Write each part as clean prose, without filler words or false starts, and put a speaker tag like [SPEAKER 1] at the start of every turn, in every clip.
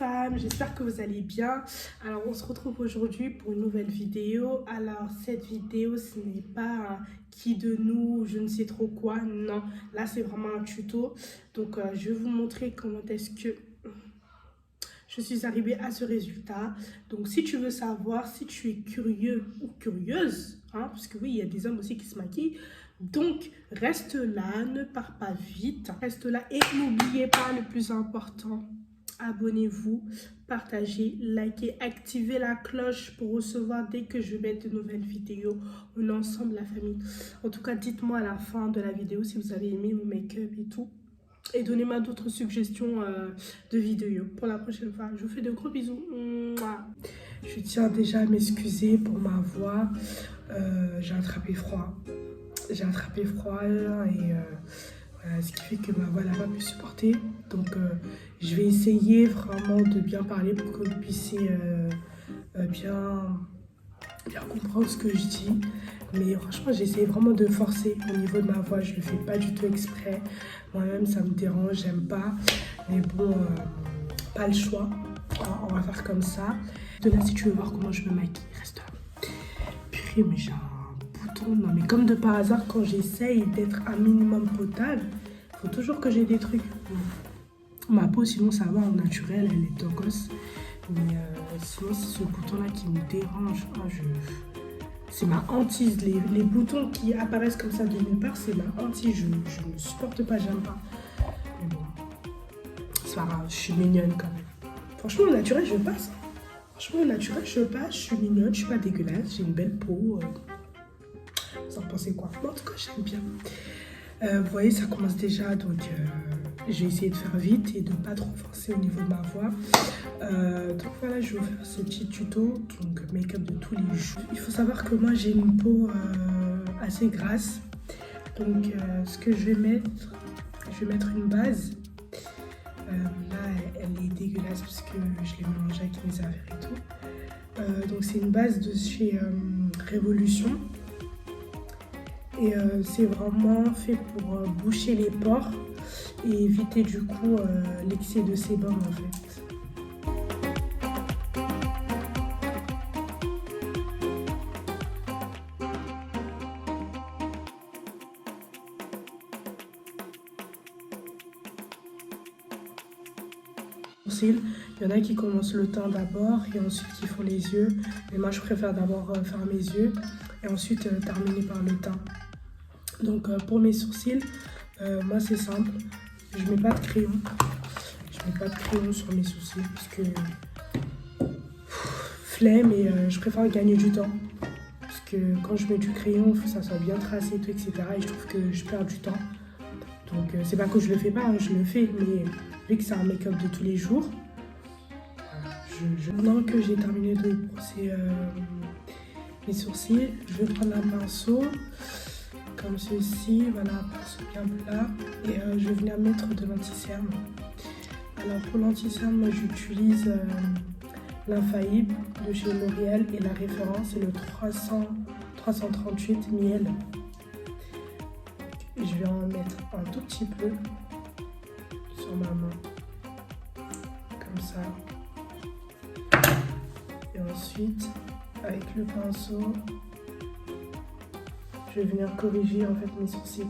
[SPEAKER 1] femmes, j'espère que vous allez bien. Alors on se retrouve aujourd'hui pour une nouvelle vidéo. Alors cette vidéo ce n'est pas un qui de nous, je ne sais trop quoi, non. Là c'est vraiment un tuto. Donc je vais vous montrer comment est-ce que je suis arrivée à ce résultat. Donc si tu veux savoir, si tu es curieux ou curieuse, hein, parce que oui il y a des hommes aussi qui se maquillent. Donc, reste là, ne pars pas vite, reste là et n'oubliez pas le plus important, abonnez-vous, partagez, likez, activez la cloche pour recevoir dès que je mets de nouvelles vidéos. On est ensemble la famille. En tout cas, dites-moi à la fin de la vidéo si vous avez aimé mon make-up et tout. Et donnez-moi d'autres suggestions de vidéos pour la prochaine fois. Je vous fais de gros bisous. Mouah. Je tiens déjà à m'excuser pour ma voix. J'ai attrapé froid. Et voilà, ce qui fait que ma voix n'a pas pu supporter. Donc je vais essayer vraiment de bien parler pour que vous puissiez bien comprendre ce que je dis. Mais franchement j'essaie vraiment de forcer au niveau de ma voix. Je ne le fais pas du tout exprès. Moi-même ça me dérange, j'aime pas. Mais bon, pas le choix. Alors, on va faire comme ça. De là, si tu veux voir comment je me maquille, reste là. Purée, mais j'ai non mais comme de par hasard quand j'essaye d'être un minimum potable, il faut toujours que j'ai des trucs. Ma peau sinon ça va en naturel, elle est tocos. Mais sinon c'est ce bouton là qui me dérange. C'est ma hantise. Les boutons qui apparaissent comme ça de nulle part, c'est ma hantise. Je ne supporte pas, j'aime pas. Mais bon, c'est pas grave, je suis mignonne quand même. Franchement au naturel je passe. Je suis mignonne, je suis pas dégueulasse, j'ai une belle peau. Vous en pensez quoi? Bon, en tout cas, j'aime bien. Vous voyez, ça commence déjà, donc j'ai essayé de faire vite et de ne pas trop forcer au niveau de ma voix. Donc voilà, je vais vous faire ce petit tuto, donc make-up de tous les jours. Il faut savoir que moi, j'ai une peau assez grasse. Donc ce que je vais mettre une base. Là, elle est dégueulasse parce que je l'ai mélangée avec mes affaires et tout. Donc c'est une base de chez Révolution. Et c'est vraiment fait pour boucher les pores et éviter du coup l'excès de sébum en fait. Il y en a qui commencent le teint d'abord et ensuite qui font les yeux. Mais moi je préfère d'abord faire mes yeux et ensuite terminer par le teint. Donc pour mes sourcils, moi c'est simple, je mets pas de crayon. Sur mes sourcils parce que flemme et je préfère gagner du temps. Parce que quand je mets du crayon, il faut que ça soit bien tracé, tout, etc. Et je trouve que je perds du temps. Donc c'est pas que je le fais pas, hein, je le fais, mais vu que c'est un make-up de tous les jours, maintenant que j'ai terminé de brosser mes sourcils, je vais prendre un pinceau comme ceci, voilà, un pinceau bien plat, et je vais venir mettre de l'anti-cerne. Alors pour l'anti-cerne, moi j'utilise l'Infaillible de chez L'Oréal et la référence est le 338 miel. Et je vais en mettre un tout petit peu sur ma main, comme ça. Et ensuite, avec le pinceau, je vais venir corriger en fait mes sourcils.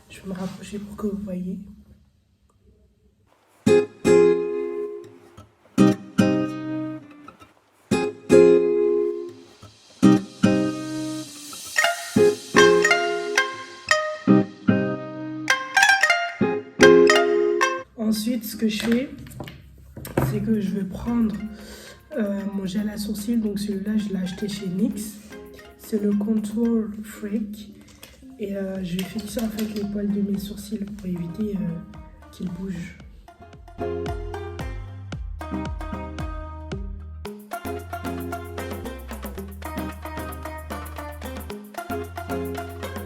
[SPEAKER 1] Je vais me rapprocher pour que vous voyez. Ensuite, ce que je fais, c'est que je vais prendre mon gel à sourcils. Donc celui-là, je l'ai acheté chez NYX. C'est le Contour Freak. Et je vais fixer en fait les poils de mes sourcils pour éviter qu'ils bougent.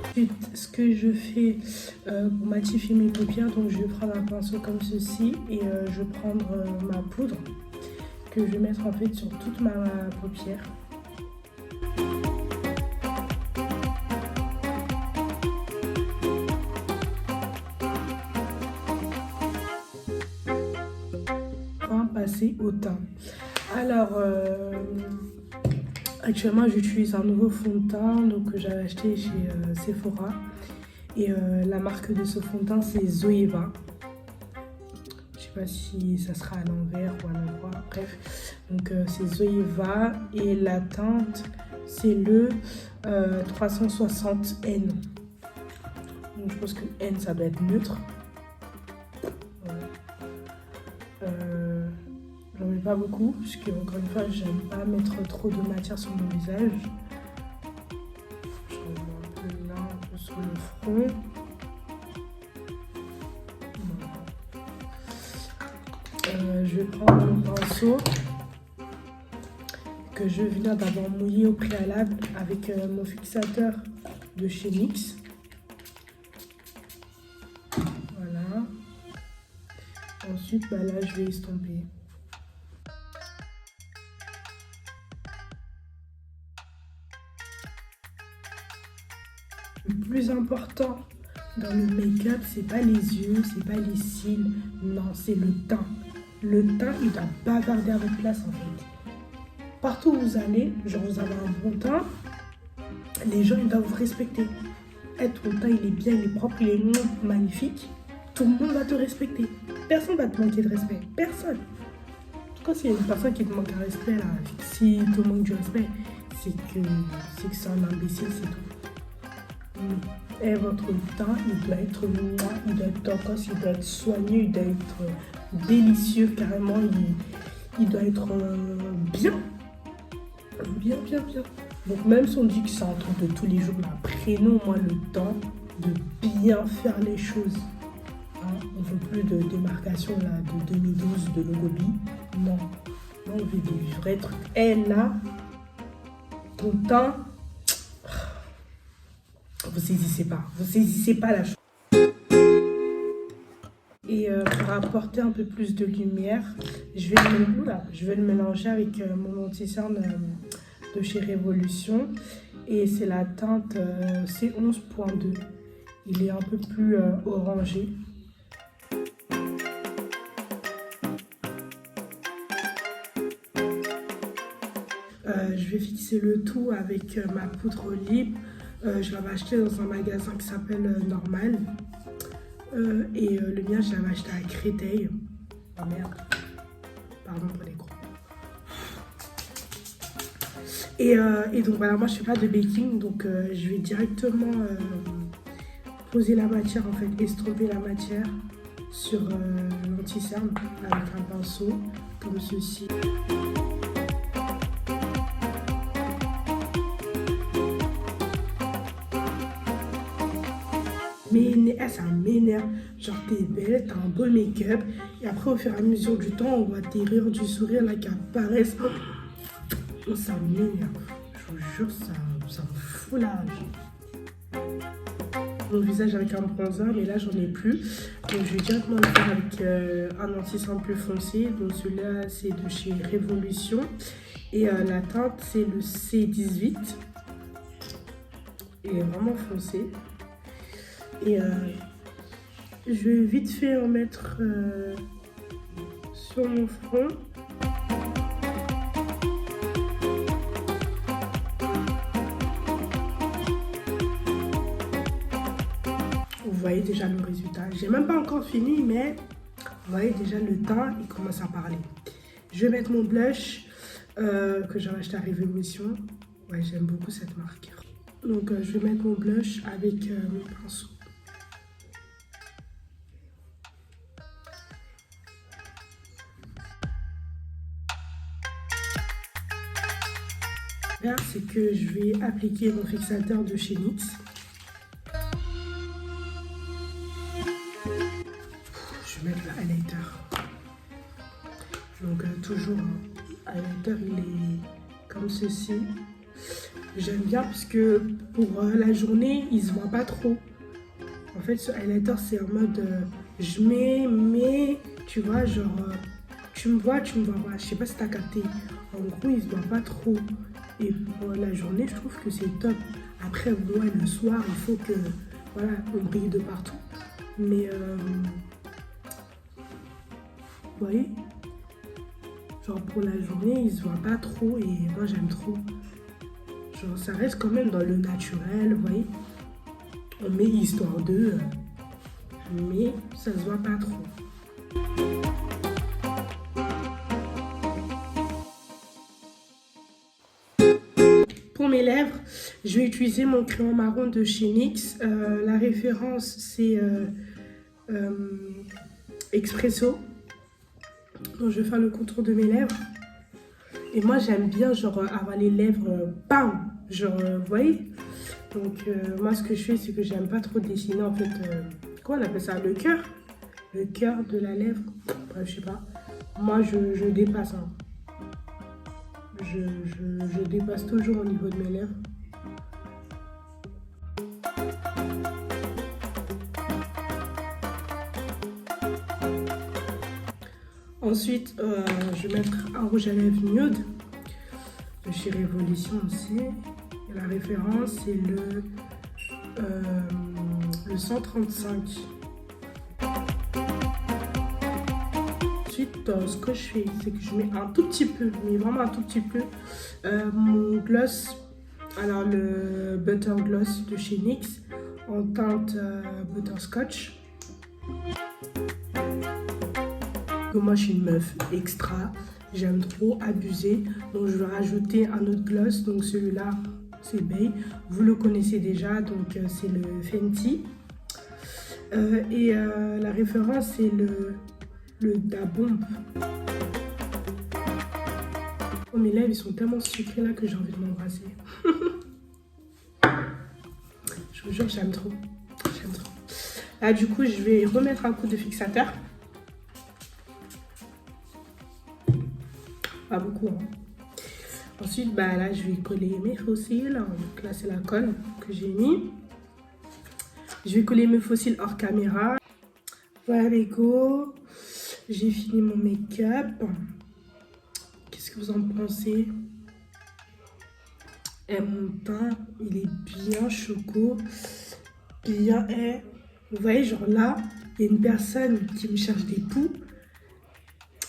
[SPEAKER 1] Ensuite, ce que je fais pour matifier mes paupières, donc je vais prendre un pinceau comme ceci et je vais prendre ma poudre que je vais mettre en fait sur toute ma paupière. passer au teint. Alors, actuellement, j'utilise un nouveau fond de teint donc, que j'avais acheté chez Sephora. Et la marque de ce fond de teint, c'est Zoeva. Je sais pas si ça sera à l'envers ou à l'endroit, bref. Donc, c'est Zoeva et la teinte, c'est le 360N. Donc, je pense que N, ça doit être neutre. J'en mets pas beaucoup, parce que encore une fois, j'aime pas mettre trop de matière sur mon visage. J'en mets un peu là, un peu sur le front. Je vais prendre mon pinceau que je viens d'avoir mouillé au préalable avec mon fixateur de chez NYX. Voilà. Ensuite, là, je vais estomper. Le plus important dans le make-up, c'est pas les yeux, c'est pas les cils, non, c'est le teint. Le teint, il doit bavarder à votre place en fait. Partout où vous allez, genre vous avez un bon teint, les gens ils doivent vous respecter. Ton teint il est bien, il est propre, il est magnifique, tout le monde va te respecter. Personne va te manquer de respect, personne. En tout cas, s'il y a une personne qui te manque de respect là, si te manque du respect, c'est que c'est un imbécile, c'est tout. Et votre teint, il doit être noir, il doit être tocos, il doit être soigné, il doit être délicieux carrément, il doit être bien. Bien. Donc même si on dit que c'est un truc de tous les jours, mais prenons moi le temps de bien faire les choses. Hein, on ne veut plus de démarcation là, de 2012 de Logobi. Non, on veut des vrais trucs. Et là, ton teint, vous saisissez pas la chose. Et pour apporter un peu plus de lumière, je vais le mélanger avec mon anti-cerne de chez Révolution. Et c'est la teinte C11.2. Il est un peu plus orangé. Je vais fixer le tout avec ma poudre libre. Je l'avais acheté dans un magasin qui s'appelle Normal. Et le mien, je l'avais acheté à Créteil. Oh merde. Pardon pour les gros. Et donc voilà, moi je fais pas de baking. Donc je vais directement poser la matière, en fait, estomper la matière sur l'anti-cerne avec un pinceau comme ceci. Mais ça m'énerve. Genre, t'es belle, t'as un beau make-up. Et après, au fur et à mesure du temps, on voit tes rires du sourire là qui apparaissent. Oh, ça m'énerve. Je vous jure, ça me fout la rage. Mon visage avec un bronzer, mais là, j'en ai plus. Donc, je vais directement le faire avec un anti-cerne plus foncé. Donc, celui-là, c'est de chez Révolution. Et la teinte, c'est le C18. Il est vraiment foncé. Et je vais vite fait en mettre sur mon front. Vous voyez déjà le résultat. J'ai même pas encore fini, mais vous voyez déjà le teint, il commence à parler. Je vais mettre mon blush que j'ai acheté à Révolution. Ouais, j'aime beaucoup cette marque. Donc je vais mettre mon blush avec mon pinceau. Là, c'est que je vais appliquer mon fixateur de chez NYX. Je vais mettre le highlighter. Donc toujours un highlighter, il est comme ceci. J'aime bien parce que pour la journée, il se voit pas trop. En fait, ce highlighter, c'est en mode je mets, mais tu vois, genre tu me vois pas. Je sais pas si t'as capté. En gros, il se voit pas trop. Et pour la journée, je trouve que c'est top. Après, moi, le soir, il faut que voilà, on brille de partout. Mais vous voyez, Genre pour la journée, il se voit pas trop et moi j'aime trop. Genre ça reste quand même dans le naturel, vous voyez. On met histoire de, mais ça se voit pas trop. Pour mes lèvres, je vais utiliser mon crayon marron de chez NYX. La référence, c'est Expresso. Donc, je vais faire le contour de mes lèvres. Et moi, j'aime bien genre avoir les lèvres bam, genre, vous voyez. Donc, moi, ce que je fais, c'est que j'aime pas trop dessiner, en fait, comment on appelle ça, le cœur de la lèvre. Bref, je sais pas. Moi, je dépasse, hein. Je dépasse toujours au niveau de mes lèvres. Ensuite, je vais mettre un rouge à lèvres nude de chez Révolution aussi. Et la référence, c'est le 135. Ensuite, ce que je fais, c'est que je mets un tout petit peu, mais vraiment un tout petit peu, mon gloss, alors le Butter Gloss de chez NYX en teinte Butterscotch. Moi, je suis une meuf extra, j'aime trop abuser, donc je vais rajouter un autre gloss, donc celui-là, c'est Bay, vous le connaissez déjà, donc c'est le Fenty. Et la référence, c'est le Da Bomb. Oh, mes lèvres, ils sont tellement sucrés là que j'ai envie de m'embrasser. Je vous jure, j'aime trop. J'aime trop. Là, du coup, je vais remettre un coup de fixateur. Pas beaucoup, hein. Ensuite, bah, là, je vais coller mes faux cils. Donc là, c'est la colle que j'ai mis. Je vais coller mes faux cils hors caméra. Voilà, les go. J'ai fini mon make-up. Qu'est-ce que vous en pensez? Et mon teint, il est bien choco. Bien, vous voyez, genre là, il y a une personne qui me cherche des poux.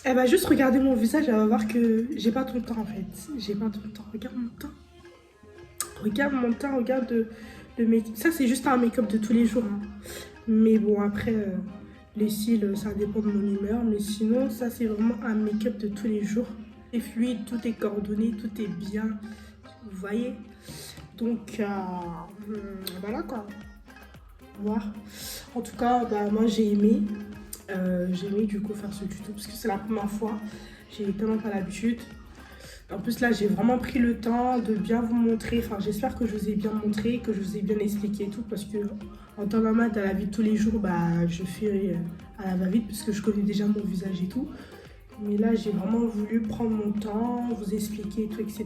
[SPEAKER 1] Elle va juste regarder mon visage, elle va voir que j'ai pas tout le temps en fait. J'ai pas tout le temps. Regarde mon teint. Regarde mon teint, regarde le make-up. Ça, c'est juste un make-up de tous les jours, hein. Mais bon, après, les cils, ça dépend de mon humeur. Mais sinon, ça, c'est vraiment un make-up de tous les jours. C'est fluide, tout est coordonné, tout est bien. Vous voyez? Donc, voilà quoi. Voir. En tout cas, bah, moi, j'ai aimé. J'ai aimé du coup faire ce tuto parce que c'est la première fois, j'ai tellement pas l'habitude. En plus là j'ai vraiment pris le temps de bien vous montrer, enfin j'espère que je vous ai bien montré, que je vous ai bien expliqué et tout, parce que en temps normal dans la vie de tous les jours, bah je fais à la va-vite parce que je connais déjà mon visage et tout. Mais là j'ai vraiment voulu prendre mon temps, vous expliquer et tout, etc.